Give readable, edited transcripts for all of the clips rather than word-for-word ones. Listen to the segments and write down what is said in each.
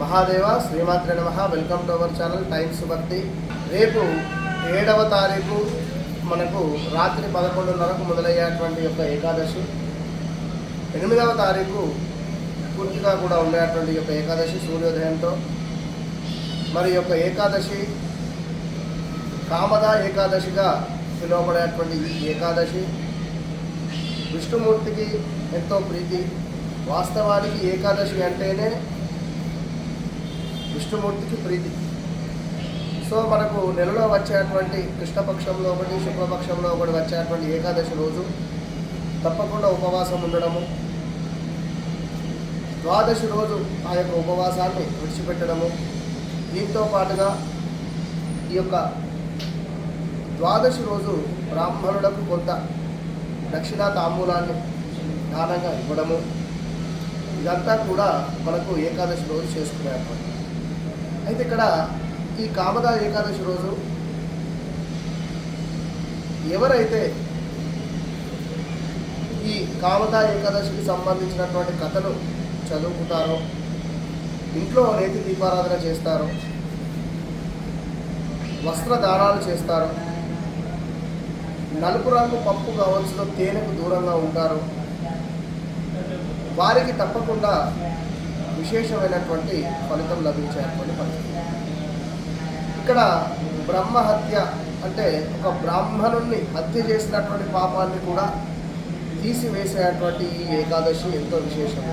మహాదేవ శ్రీమాత్రే నమః. Welcome to our channel times భక్తి. రేపు 7వ తారీఖు మనకు రాత్రి 11:30కు మొదలయ్యేటువంటి యొక్క ఏకాదశి, 8వ తారీఖు పూర్తిగా కూడా ఉండేటువంటి యొక్క ఏకాదశి సూర్యోదయంతో. మరి యొక్క ఏకాదశి కామద ఏకాదశిగా పిలువబడేటువంటి ఈ ఏకాదశి విష్ణుమూర్తికి ఎంతో ప్రీతి. వాస్తవానికి ఏకాదశి అంటేనే విష్ణుమూర్తికి ప్రీతి. సో మనకు నెలలో వచ్చేటువంటి కృష్ణపక్షంలో ఒకటి, శుక్లపక్షంలో ఒకటి వచ్చేటువంటి ఏకాదశి రోజు తప్పకుండా ఉపవాసం ఉండడము, ద్వాదశి రోజు ఆ యొక్క ఉపవాసాన్ని విడిచిపెట్టడము, దీంతో పాటుగా ఈ యొక్క ద్వాదశి రోజు బ్రాహ్మణులకు కొంత దక్షిణ తాంబూలాన్ని దానంగా ఇవ్వడము, ఇదంతా కూడా మనకు ఏకాదశి రోజు చేసుకునేటువంటి. అయితే ఇక్కడ ఈ కామద ఏకాదశి రోజు ఎవరైతే ఈ కామద ఏకాదశికి సంబంధించినటువంటి కథను చదువుకుంటారో, ఇంట్లో నేతి దీపారాధన చేస్తారో, వస్త్రదానాలు చేస్తారో, నలుపు రంగు పప్పు కావాల్సిన తేనెకు దూరంగా ఉంటారు, వారికి తప్పకుండా విశేషమైనటువంటి ఫలితం లభించేటువంటి పరిస్థితి. ఇక్కడ బ్రహ్మహత్య అంటే ఒక బ్రాహ్మణుణ్ణి హత్య చేసినటువంటి పాపాన్ని కూడా తీసివేసేటువంటి ఈ ఏకాదశి ఎంతో విశేషం.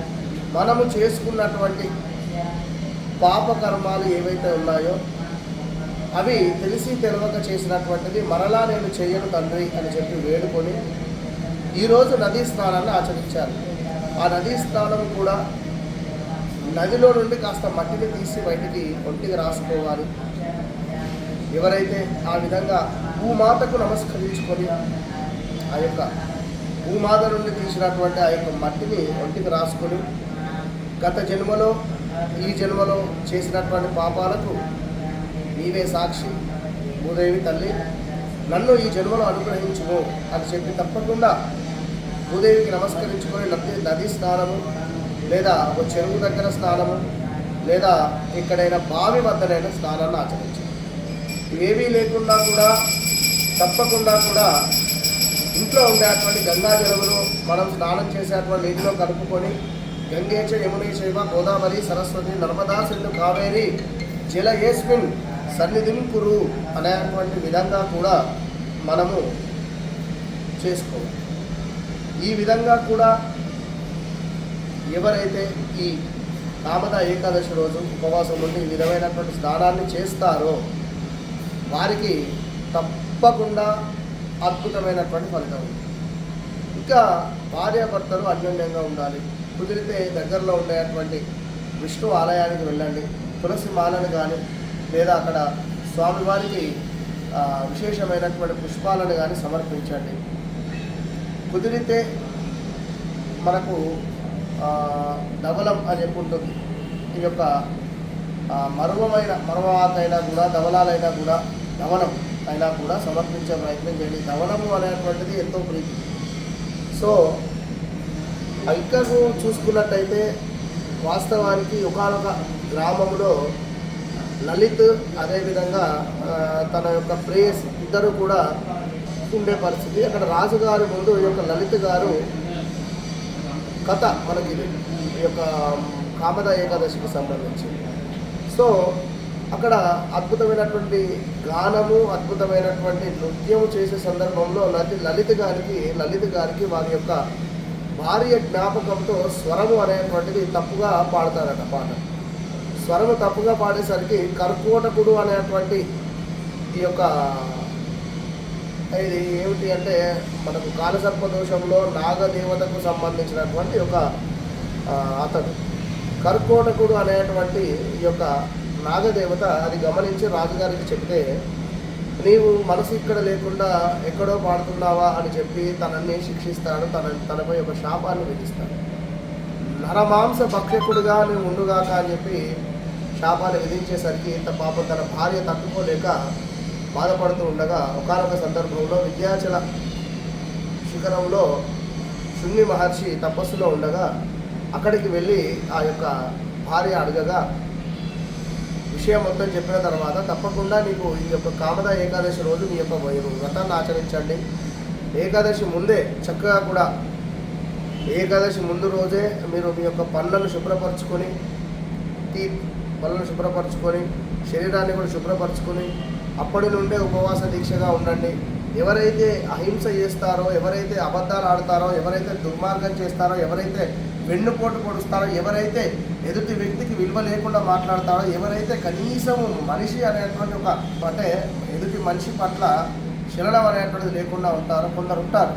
మనము చేసుకున్నటువంటి పాపకర్మాలు ఏవైతే ఉన్నాయో అవి తెలిసి తెలవక చేసినటువంటిది మరలా నేను చెయ్యను తండ్రి అని చెప్పి వేడుకొని ఈరోజు నదీ స్నానాన్ని ఆచరించారు. ఆ నదీ స్నానం కూడా నదిలో నుండి కాస్త మట్టిని తీసి బయటికి ఒంటికి రాసుకోవాలి. ఎవరైతే ఆ విధంగా భూమాతకు నమస్కరించుకొని ఆ యొక్క భూమాత నుండి తీసినటువంటి ఆ యొక్క మట్టిని ఒంటికి రాసుకొని గత జన్మలో ఈ జన్మలో చేసినటువంటి పాపాలకు నీవే సాక్షి, భూదేవి తల్లి నన్ను ఈ జన్మలో అనుగ్రహించుకో అని చెప్పి తప్పకుండా భూదేవికి నమస్కరించుకొని నదీ స్నానము లేదా ఒక చెరువు దగ్గర స్నానము లేదా ఎక్కడైనా బావి వద్దనైనా స్నానాన్ని ఆచరించాలి. ఇవేవీ లేకుండా కూడా తప్పకుండా కూడా ఇంట్లో ఉండేటువంటి గంగా జలమును మనం స్నానం చేసేటువంటి నీటిలో కలుపుకొని గంగేచ యమునే చైవ గోదావరి సరస్వతి నర్మదా సింధు కావేరి జల ఏస్మిన్ సన్నిధిం కురు అనేటువంటి విధంగా కూడా మనము చేసుకోవాలి. ఈ విధంగా కూడా ఎవరైతే ఈ కామద ఏకాదశి రోజు ఉపవాసం నుండి ఈ విధమైనటువంటి స్నానాన్ని చేస్తారో వారికి తప్పకుండా అద్భుతమైనటువంటి ఫలితం ఉంది. ఇంకా భార్యాభర్తలు అన్యోన్యంగా ఉండాలి. కుదిరితే దగ్గరలో ఉండేటువంటి విష్ణు ఆలయానికి వెళ్ళండి, తులసి మాలను కానీ లేదా అక్కడ స్వామివారికి విశేషమైనటువంటి పుష్పాలను కానీ సమర్పించండి. కుదిరితే మనకు ధవలం అని చెప్పి ఉంటుంది. ఈ యొక్క మరువాకైనా కూడా ధవలాలైనా కూడా ధవనం అయినా కూడా సమర్పించే ప్రయత్నం చేయండి. ధవనము అనేటువంటిది ఎంతో ప్రీతి. సో ఇక్కడకు చూసుకున్నట్టయితే వాస్తవానికి ఒకానొక గ్రామంలో లలిత్ అదేవిధంగా తన యొక్క ప్రేయస్ ఇద్దరు కూడా ఉండే పరిస్థితి. అక్కడ రాజుగారి ముందు ఈ యొక్క లలిత్ గారు కథ మనకి ఈ యొక్క కామద ఏకాదశికి సంబంధించి. సో అక్కడ అద్భుతమైనటువంటి గానము, అద్భుతమైనటువంటి నృత్యము చేసే సందర్భంలో లలిత్ గారికి వారి యొక్క భార్య జ్ఞాపకంతో స్వరము అనేటువంటిది తప్పుగా పాడతారట. పాట స్వరము తప్పుగా పాడేసరికి కర్కోటకుడు అనేటువంటి ఈ యొక్క ఇది ఏమిటి అంటే మనకు కాలసర్ప దోషంలో నాగదేవతకు సంబంధించినటువంటి ఒక అతడు కర్కోటకుడు అనేటువంటి ఈ యొక్క నాగదేవత అది గమనించి రాజుగారికి చెప్తే, నీవు మనసు ఇక్కడ లేకుండా ఎక్కడో పాడుతున్నావా అని చెప్పి తనని శిక్షిస్తాడు. తనపై ఒక శాపాన్ని విధిస్తాడు. నరమాంస భక్షకుడిగా నువ్వు ఉండుగాక అని చెప్పి శాపాన్ని విధించేసరికి పాపం తన భార్య తట్టుకోలేక బాధపడుతూ ఉండగా ఒకానొక సందర్భంలో విద్యాచల శిఖరంలో శృంగి మహర్షి తపస్సులో ఉండగా అక్కడికి వెళ్ళి ఆ యొక్క భార్య అడగగా విషయం మొత్తం చెప్పిన తర్వాత తప్పకుండా నీకు ఈ యొక్క కామద ఏకాదశి రోజు మీ యొక్క వ్రతాన్ని ఆచరించండి. ఏకాదశి ముందే చక్కగా కూడా ఏకాదశి ముందు రోజే మీరు మీ యొక్క పళ్ళను శుభ్రపరచుకొని పళ్ళను శుభ్రపరచుకొని శరీరాన్ని కూడా శుభ్రపరచుకొని అప్పటి నుండే ఉపవాస దీక్షగా ఉండండి. ఎవరైతే అహింస చేస్తారో, ఎవరైతే అబద్ధాలు ఆడతారో, ఎవరైతే దుర్మార్గం చేస్తారో, ఎవరైతే వెన్నుపోటు పొడుస్తారో, ఎవరైతే ఎదుటి వ్యక్తికి విలువ లేకుండా మాట్లాడతారో, ఎవరైతే కనీసం మనిషి అనేటువంటి అంటే ఎదుటి మనిషి పట్ల శిలడం అనేటువంటిది లేకుండా ఉంటారో కొందరు ఉంటారు.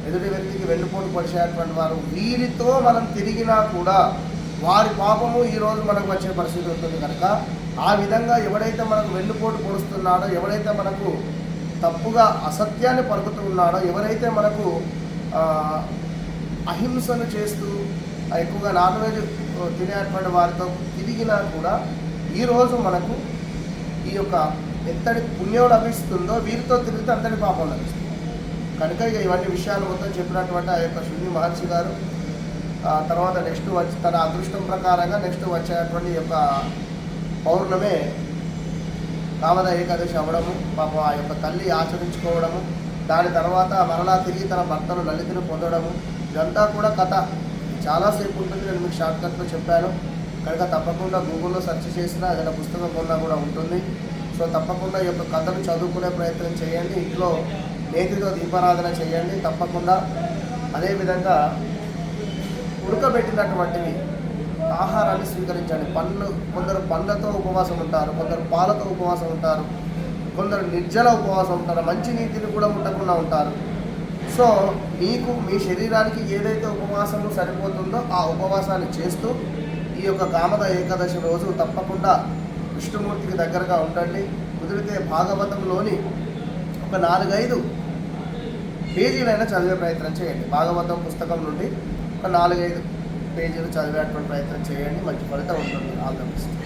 ఎదుటి వ్యక్తికి వెన్నుపోటు పొడిచేటువంటి వారు, వీరితో మనం తిరిగినా కూడా వారి పాపము ఈరోజు మనకు వచ్చే పరిస్థితి ఉంటుంది. కనుక ఆ విధంగా ఎవడైతే మనకు వెన్నుపోటు పొడుస్తున్నాడో, ఎవడైతే మనకు తప్పుగా అసత్యాన్ని పలుకుతూ ఉన్నాడో, ఎవరైతే మనకు అహింసను చేస్తూ ఎక్కువగా నాన్ వెజ్ తినేటువంటి వారితో తిరిగినా కూడా ఈరోజు మనకు ఈ యొక్క ఎంతటి పుణ్యం లభిస్తుందో వీరితో తిరిగితే అంతటి పాపం లభిస్తుంది. కనుక ఇక ఇవన్నీ విషయాలు మొత్తం చెప్పినటువంటి ఆ యొక్క శుద్ధి మహర్షి గారు తర్వాత నెక్స్ట్ వచ్చి తన అదృష్టం ప్రకారంగా నెక్స్ట్ వచ్చేటువంటి యొక్క పౌర్ణమే కామద ఏకాదశి అవ్వడము, పాపం ఆ యొక్క తల్లి ఆచరించుకోవడము, దాని తర్వాత మరలా తిరిగి తన భర్తను లలితను పొందడము, ఇదంతా కూడా కథ చాలాసేపు ఉంటుంది. నేను మీకు షార్ట్కట్లో చెప్పాను. కనుక తప్పకుండా గూగుల్లో సెర్చ్ చేసినా ఏదైనా పుస్తకం కొన్నా కూడా ఉంటుంది. సో తప్పకుండా ఈ యొక్క కథను చదువుకునే ప్రయత్నం చేయండి. ఇంట్లో నేతితో దీపారాధన చేయండి తప్పకుండా. అదేవిధంగా ఉడకబెట్టినటువంటివి ఆహారాన్ని స్వీకరించండి. కొందరు పండ్లతో ఉపవాసం ఉంటారు, కొందరు పాలతో ఉపవాసం ఉంటారు, కొందరు నిర్జల ఉపవాసం ఉంటారు, మంచి నీటిని కూడా ముట్టకుండా ఉంటారు. సో మీకు మీ శరీరానికి ఏదైతే ఉపవాసము సరిపోతుందో ఆ ఉపవాసాన్ని చేస్తూ ఈ యొక్క కామద ఏకాదశి రోజు తప్పకుండా విష్ణుమూర్తికి దగ్గరగా ఉండండి. కుదిరితే భాగవతంలోని ఒక 4-5 పేజీలైనా చదివే ప్రయత్నం చేయండి. భాగవతం పుస్తకం నుండి ఒక 4-5 పేజీలు చదివేటువంటి ప్రయత్నం చేయండి. మంచి ఫలితం ఉంటుంది. All the best.